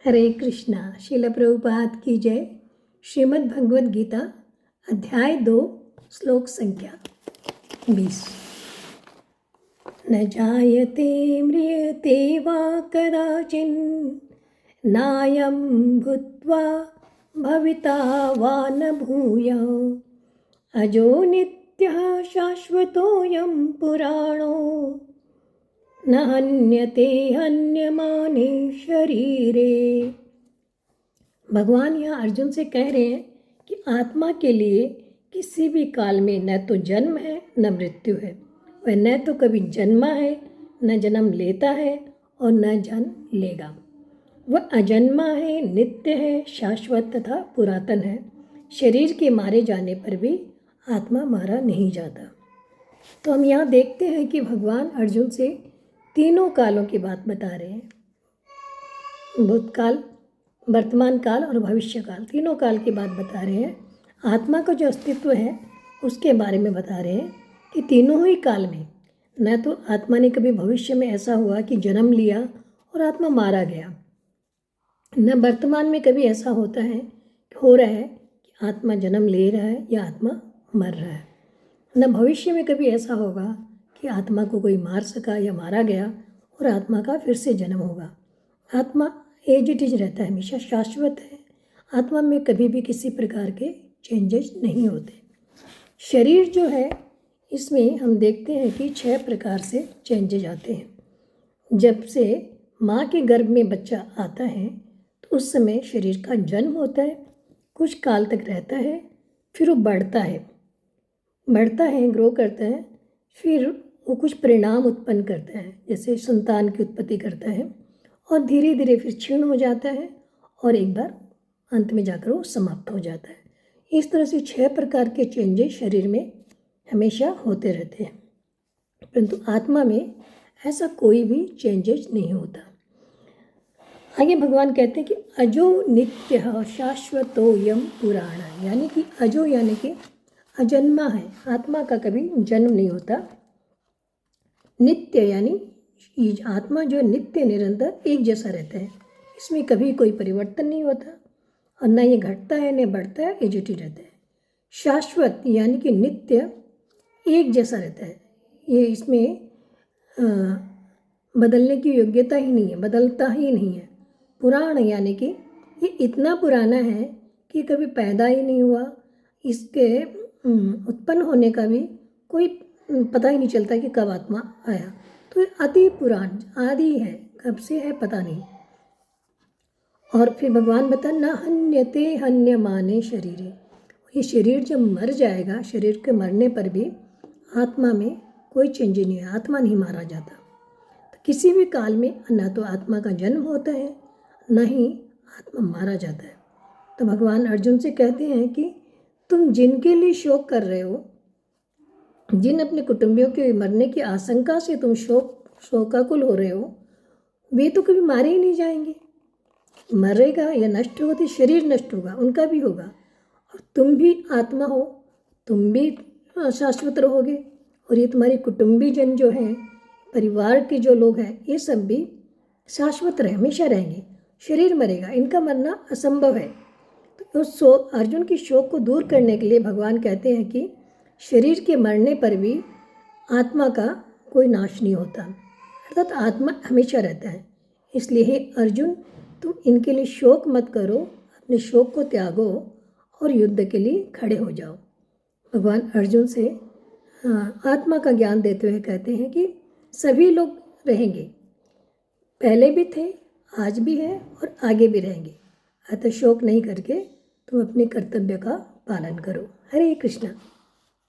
हरे कृष्णा। श्रील प्रभुपाद की जय। श्रीमद् भगवद गीता अध्याय 2 श्लोक संख्या 20। न जायते म्रियते वा कदाचिन् नायं भूत्वा भविता वा न भूयः अजो नित्यः शाश्वतोऽयं पुराणो न हन्यते हन्यमाने शरीरे। भगवान यहाँ अर्जुन से कह रहे हैं कि आत्मा के लिए किसी भी काल में न तो जन्म है न मृत्यु है। वह न तो कभी जन्मा है न जन्म लेता है और न जन्म लेगा। वह अजन्मा है, नित्य है, शाश्वत तथा पुरातन है। शरीर के मारे जाने पर भी आत्मा मारा नहीं जाता। तो हम यहाँ देखते हैं कि भगवान अर्जुन से तीनों कालों की बात बता रहे हैं। भूतकाल, वर्तमान काल और भविष्य काल, तीनों काल की बात बता रहे हैं। आत्मा का जो अस्तित्व है उसके बारे में बता रहे हैं कि तीनों ही काल में न तो आत्मा ने कभी भविष्य में ऐसा हुआ कि जन्म लिया और आत्मा मारा गया, न वर्तमान में कभी ऐसा होता है हो रहा है कि आत्मा जन्म ले रहा है या आत्मा मर रहा है, न भविष्य में कभी ऐसा होगा कि आत्मा को कोई मार सका या मारा गया और आत्मा का फिर से जन्म होगा। आत्मा एज इट इज रहता है, हमेशा शाश्वत है। आत्मा में कभी भी किसी प्रकार के चेंजेस नहीं होते। शरीर जो है इसमें हम देखते हैं कि 6 प्रकार से चेंजेस आते हैं। जब से माँ के गर्भ में बच्चा आता है तो उस समय शरीर का जन्म होता है, कुछ काल तक रहता है, फिर वो बढ़ता है, ग्रो करता है, फिर वो कुछ परिणाम उत्पन्न करता है, जैसे संतान की उत्पत्ति करता है और धीरे धीरे फिर क्षीण हो जाता है और एक बार अंत में जाकर वो समाप्त हो जाता है। इस तरह से 6 प्रकार के चेंजेस शरीर में हमेशा होते रहते हैं, परंतु आत्मा में ऐसा कोई भी चेंजेस नहीं होता। आगे भगवान कहते हैं कि अजो नित्य शाश्वतोऽयं पुराण, यानी कि अजो यानी कि अजन्मा है, आत्मा का कभी जन्म नहीं होता। नित्य यानी आत्मा जो नित्य निरंतर एक जैसा रहता है, इसमें कभी कोई परिवर्तन नहीं होता और न ये घटता है न बढ़ता है, एज इट इज रहता है। शाश्वत यानी कि नित्य एक जैसा रहता है, ये इसमें बदलने की योग्यता ही नहीं है, बदलता ही नहीं है। पुराण यानी कि ये इतना पुराना है कि कभी पैदा ही नहीं हुआ, इसके उत्पन्न होने का भी कोई पता ही नहीं चलता कि कब आत्मा आया। तो ये अति पुराण आदि है, कब से है पता नहीं। और फिर भगवान बता न हन्यते हन्यमाने शरीरे, ये शरीर जब मर जाएगा, शरीर के मरने पर भी आत्मा में कोई चेंज नहीं है, आत्मा नहीं मारा जाता। तो किसी भी काल में न तो आत्मा का जन्म होता है न ही आत्मा मारा जाता है। तो भगवान अर्जुन से कहते हैं कि तुम जिनके लिए शोक कर रहे हो, जिन अपने कुटुंबियों के मरने की आशंका से तुम शोकाकुल हो रहे हो, वे तो कभी मारे ही नहीं जाएंगे। मरेगा या नष्ट होगा तो शरीर नष्ट होगा, उनका भी होगा, और तुम भी आत्मा हो, तुम भी शाश्वत रहोगे। और ये तुम्हारे कुटुंबी जन जो हैं, परिवार के जो लोग हैं, ये सब भी शाश्वत हमेशा रहेंगे। शरीर मरेगा, इनका मरना असंभव है। तो उस अर्जुन की शोक को दूर करने के लिए भगवान कहते हैं कि शरीर के मरने पर भी आत्मा का कोई नाश नहीं होता, अर्थात आत्मा हमेशा रहता है। इसलिए हे अर्जुन, तुम इनके लिए शोक मत करो, अपने शोक को त्यागो और युद्ध के लिए खड़े हो जाओ। भगवान अर्जुन से आत्मा का ज्ञान देते हुए कहते हैं कि सभी लोग रहेंगे, पहले भी थे, आज भी है और आगे भी रहेंगे। अतः शोक नहीं करके तुम अपने कर्तव्य का पालन करो। हरे कृष्णा।